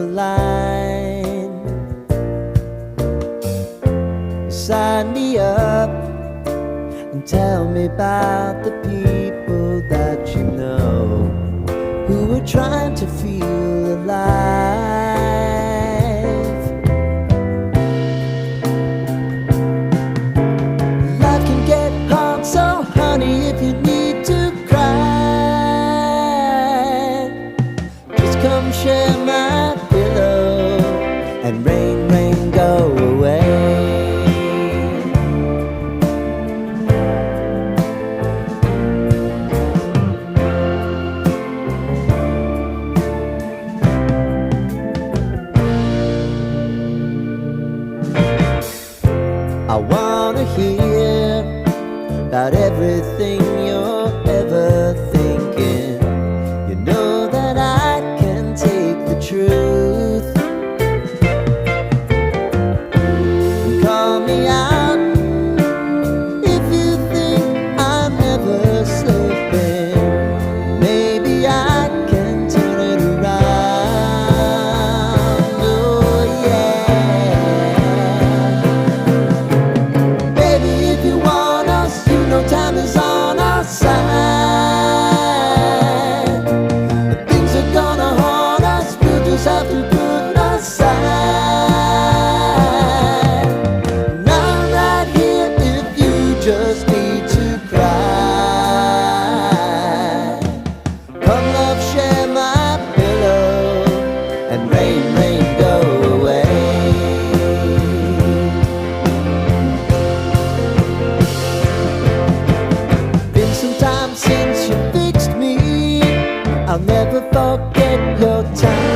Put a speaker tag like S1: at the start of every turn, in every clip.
S1: a line. Sign me up and tell me about the people that you know who are trying to feel alive. Life can get hard, so honey, if you need to cry, just come share my pillow and rain, rain, go away. I wanna hear about everything you're ever thinking. You know that I can take the truth. And call me out if you think I'm ever slipping. Maybe I can turn it around. Oh yeah. Baby, if you want us, you know time is on our side. But things are gonna haunt us, we'll just have to put aside. And I'm right here if you just need to cry. Come love, share my pillow and rain, rain, go away. Been some time since you fixed me, I'll never forget your time.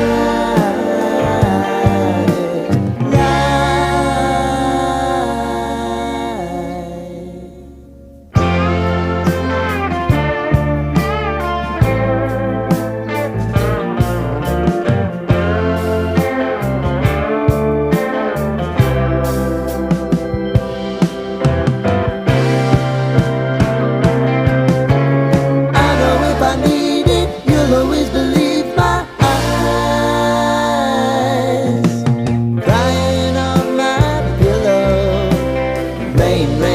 S1: I know if I need it, you'll always believe my eyes. Crying on my pillow, rain, rain.